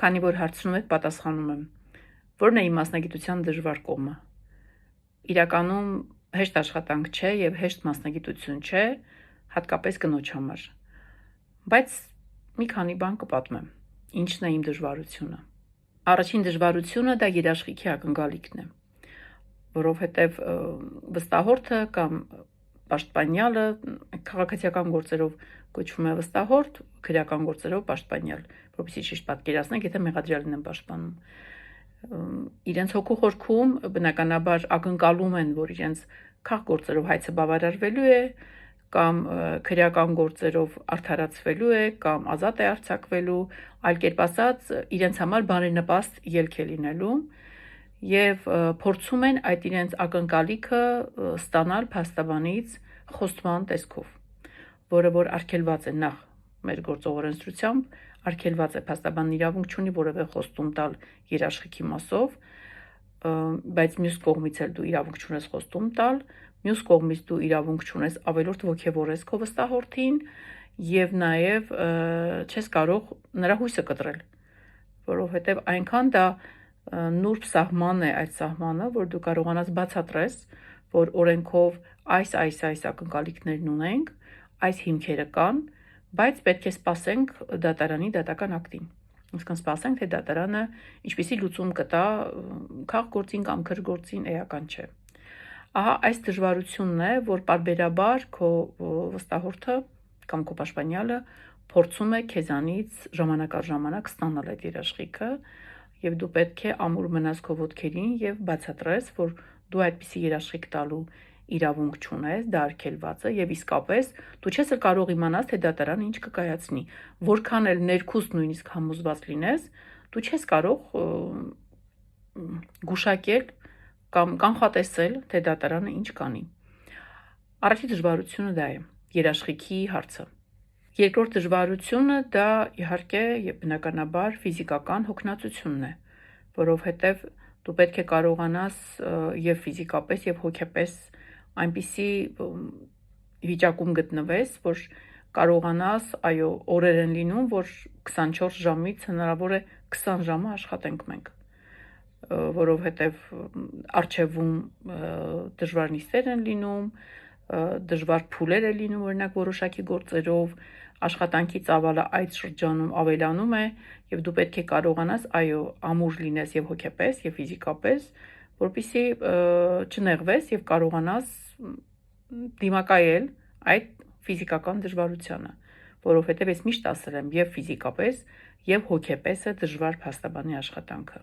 քանի որ հարցնում եք, պատասխանում եմ։ Որն է իմ մասնագիտության դժվար կողմը։ Իրականում հեշտ աշխատանք չէ եւ հեշտ մասնագիտություն չէ, հատկապես կնոջ համար։ Բայց մի քանի բան կպատմեմ։ Ինչն է իմ դժվարությունը։ Առաջին դժվարությունը դա երաշխիքի ակնկալիքն է, որովհետեւ վստահորդը կամ պաշտպանյալը քաղաքացիական գործերով կոչվում է վստահորդ, քրեական գործերով պաշտպանյալ, որովհետեւ ճիշտ պատկերացնենք, եթե մեղադրյալին են պաշտպանում։ Իրենց հոգու խորքում բնականաբար ակնկալում են, որ իրենց քաղաքգործերով հայցը բավարարվելու է, կամ քրեական գործերով արդարացվելու է, կամ ազատ է արձակվելու, այլ կերպ ասած, իրենց համար բարենպաստ ելք է լինելու, եւ փորձում են այդ իրենց ակնկալիքը ստանալ փաստաբանից խոստման տեսքով, որը որ արգելված է նախ մեր գործող օրենսդրությամբ, արգելված է փաստաբանն իրավունք չունի որևէ խոստում տալ երաշխիքի մասով, բայց մյուս կողմից էլ դու իրավունք չունես խոստում տալ, մյուս կողմից դու իրավունք չունես ավելորդ ոգևորես քո վստահորդին եւ նաեւ չես կարող նրա հույսը կտրել, որովհետեւ այնքան դա նուրբ սահման է այդ սահմանը, որ դու կարողանաս բացատրես, որ օրենքով այս ակնկալիքներն ունենք, այս հիմքերը կան, բայց պետք է սպասենք դատարանի դատական ակտին։ Այսինքն սպասենք, թե դատարանը ինչպիսի լուծում կտա քաղաքգործին կամ քրգործին էական չէ։ Ահա այս դժվարությունն է, որ պարբերաբար քո վստահորդը կամ քո պաշտպանյալը փորձում է քեզանից ժամանակ առ ժամանակ ստանալ այդ երաշխիքը, եւ դու պետք է ամուր մնաս քո ոտքերին եւ բացատրես, որ դու այդպիսի երաշխիք տալու իրավունք չունես, դա արգելված է եւ իսկապես դու չես կարող իմանալ, թե դատարանը ինչ կկայացնի, որքան էլ ներքուստ նույնիսկ համոզված լինես, դու չես կարող գուշակել կամ կանխատեսել, թե դատարանը ինչ կանի։ Առաջին դժվարությունը դա է, երաշխիքի հարցը։ Երկրորդ դժվարությունը դա իհարկե եւ բնականաբար ֆիզիկական հոգնածությունն է, որովհետեւ դու պետք է կարողանաս եւ ֆիզիկապես եւ հոգեպես այնպիսի վիճակում գտնվես, որ կարողանաս, այո, օրեր են լինում, որ 24 ժամից հնարավոր է 20 ժամը աշխատենք մենք, որովհետեւ արխիվում դժվար նիստեր են լինում, դժվար փուլեր են լինում, օրինակ որոշակի գործերով, աշխատանքի ծավալը այդ շրջանում ավելանում է եւ դու պետք է կարողանաս, այո, ամուր լինես եւ հոգեպես եւ ֆիզիկապես, որպեսզի չնեղվես եւ կարողանաս դիմակայել այդ ֆիզիկական դժվարությանը, որովհետեւ ես միշտ ասել եմ եւ ֆիզիկապես եւ հոգեպես է դժվար փաստաբանի աշխատանքը։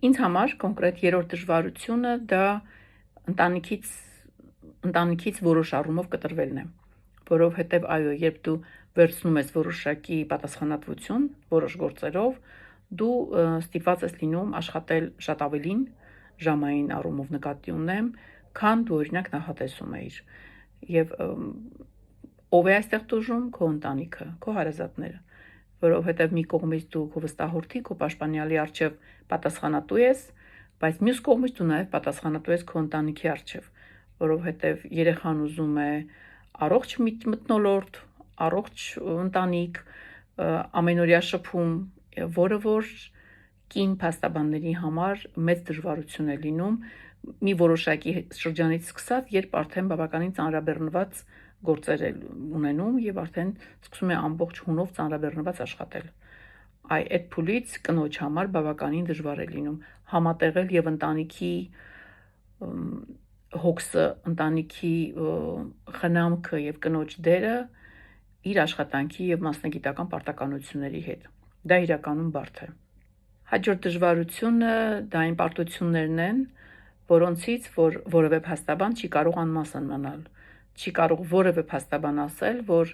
Ինձ համար կոնկրետ երրորդ դժվարությունը դա ընտանիքից որոշ առումով կտրվելն է, որովհետեւ այո, երբ դու վերցնում ես որոշակի պատասխանատվություն որոշ գործերով, դու ստիպված ես լինում աշխատել շատ ավելին, ժամային առումով նկատի ունեմ, քան դու օրինակ նախատեսում էիր։ Եվ ով է այստեղ տուժում, քո ընտանիքը, քո հարազատները, որովհետև մի կողմից դու քո վստահորդի, քո պաշտպանյալի առջև պատասխանատու ես, բայց մյուս կողմից դու նաև պատասխանատու ես քո ընտանիքի առջև, որովհետև երեխան ուզում է առողջ մթնոլորտ, առողջ ընտանիք, ամենօրյա շփում, որը որ կին փաստաբանների համար մեծ դժվարություն է լինում, մի որոշակի շրջանից սկսած, երբ արդեն բավականին ծանրաբեռնված գործեր է ունենում եւ արդեն սկսում է ամբողջ հունով ծանրաբեռնված աշխատել։ Այդ փուլից կնոջ համար բավականին դժվար է լինում համատեղել եւ ընտանիքի հոգսը, ընտանիքի խնամքը եւ կնոջ դերը իր աշխատանքի եւ մասնագիտական պարտականությունների հետ։ Դա իրականում բարդ է։ Հաջորդ դժվարությունը դա այն պարտություններն են, որոնցից որ որևէ փաստաբան չի կարող անմասն մնալ, չի կարող որևէ փաստաբան ասել, որ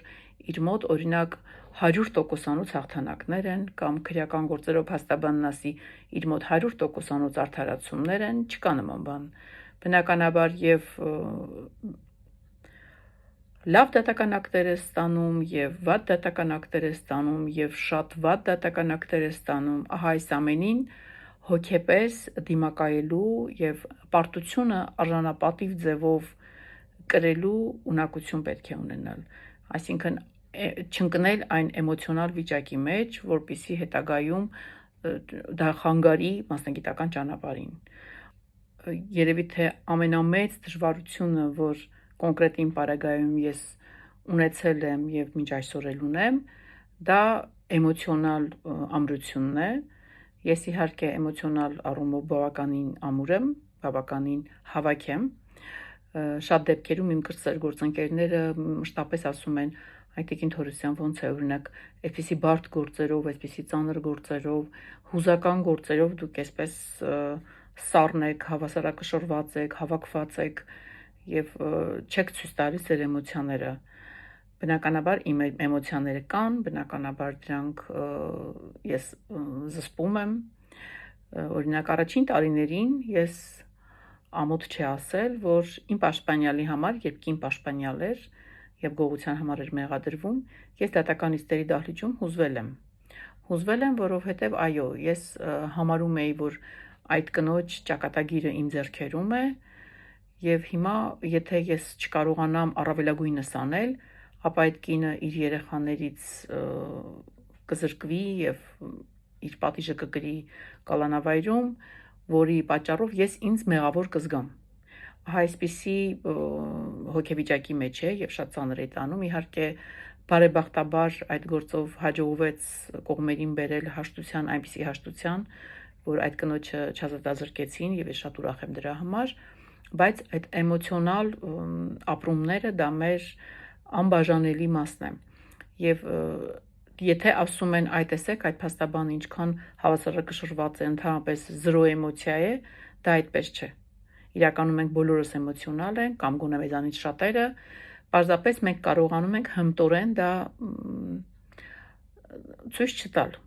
իր մոտ օրինակ 100%-անոց հաղթանակներ են կամ քրեական գործերով փաստաբանն ասի իր մոտ 100%-անոց արդարացումներ են, չկա նման բան։ Բնականաբար եւ լավ դատական ակտեր է ստանում եւ վատ դատական ակտեր է ստանում եւ շատ վատ դատական ակտեր է ստանում, ահա այս ամենին հոգեպես դիմակայելու եւ պարտությունը արժանապատիվ ձևով կրելու ունակություն պետք է ունենալ, այսինքն չընկնել այն էմոցիոնալ վիճակի մեջ, որպեսզի հետագայում դա խանգարի մասնագիտական ճանապարհին։ Երևի թե ամենամեծ դժվարությունը, որ կոնկրետ իմ պարագայում ես ունեցել եմ եւ մինչ այսօր էլ ունեմ, դա էմոցիոնալ ամրությունն է։ Ես իհարկե էմոցիոնալ առումով բավականին ամուր եմ, բավականին հավաք եմ։ Շատ դեպքերում իմ կրտսեր գործընկերները մշտապես ասում են. «Այ Տիկին Թորոսյան, ոնց է օրինակ այսպիսի բարդ գործերով, այսպիսի ծանր գործերով, հուզական գործերով դուք այսպես սառն եք, հավասարակշռված եք, հավաքված եք եւ չեք ցույց տալիս ձեր էմոցիաները»։ Բնականաբար իմ էմոցիաները կան, բնականաբար դրանք ես զսպում եմ։ Օրինակ առաջին տարիներին ես ամոթ չի ասել, որ իմ պաշտպանյալի համար, երբ կին պաշտպանյալ էր եւ գողության համար էր մեղադրվում, ես դատական իստերի դահլիճում հուզվել եմ։ Հուզվել եմ, որովհետեւ այո, ես համարում էի, որ այդ կնոջ ճակատագիրը իմ ձեռքերում է եւ հիմա եթե ես չկարողանամ առավելագույնս անել, ապա այդ կինը իր երեխաներից կզրկվի եւ իր պատիժը կգրի կալանավայրում, որի պատճառով ես ինձ մեղավոր կզգամ։ Ահա այսպիսի հոգեվիճակի մեջ է եւ շատ ծանր է տանում։ Իհարկե բարեբախտաբար այդ գործով հաջողվեց կողմերին բերել հաշտության, այնպիսի հաշտության, որ այդ կնոջը չազատազրկեցին եւ ես շատ ուրախ եմ դրա համար, բայց այդ էմոցիոնալ ապրումները դա մեր անբաժանելի մասն է։ Եվ եթե ասում են, այ տեսեք, այդ փաստաբանը ինչքան հավասարակշռված է, ընդհանրապես 0 էմոցիա է, դա այդպես չէ։ Իրականում մենք բոլորս էմոցիոնալ ենք, կամ գոնե մեզանից շատերը, պարզապես մենք կարողանում ենք հմտորեն դա ցույց չտալ,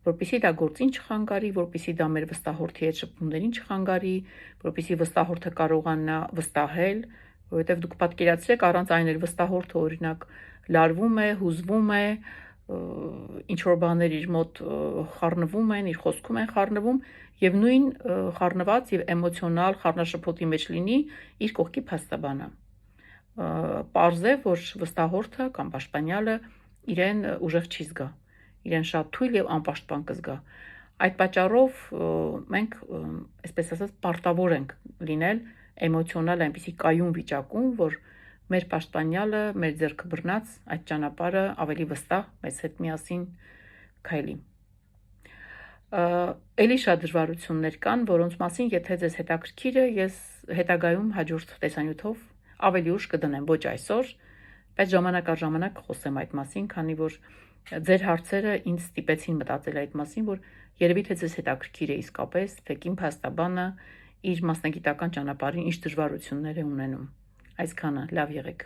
որպեսզի դա գործին չխանգարի, որպեսզի դա մեր վստահորդի հետ շփումներին չխանգարի, որպեսզի վստահորդը կարողանա վստահել, որովհետև դուք պատկերացրեք, առանց այն էլ վստահորդը օրինակ լարվում է, հուզվում է, ինչ որ բաներ իր մոտ խառնվում են, իր խոսքում են խառնվում եւ նույն խառնված եւ էմոցիոնալ խառնաշփոթի մեջ լինի իր կողքի փաստաբանը։ Պարզ է, որ վստահորդը կամ պաշտպանյալը իրեն ուժեղ չի զգա, իրեն շատ թույլ եւ անպաշտպան կզգա։ Այդ պատճառով մենք, այսպես ասած, պարտավոր ենք լինել էմոցիոնալ այնպիսի կայուն վիճակում, որ մեր պաշտպանյալը մեր ձեռքը բռնած այդ ճանապարհը ավելի վստահ մեզ հետ միասին քայլի։ Էլի շատ դժվարություններ կան, որոնց մասին եթե ձեզ հետաքրքիր է, ես հետագայում հաջորդ տեսանյութով ավելի ուշ կդնեմ, ոչ այսօր, բայց ժամանակ առ ժամանակ խոսեմ այդ մասին, քանի որ ձեր հարցերը ինձ ստիպեցին մտածել այդ մասին, որ երևի թե ձեզ հետաքրքիր է իսկապես, թե կին փաստաբանը իր մասնագիտական ճանապարհին ինչ դժվարություններ է ունենում։ Այսքանը, լավ եղեք։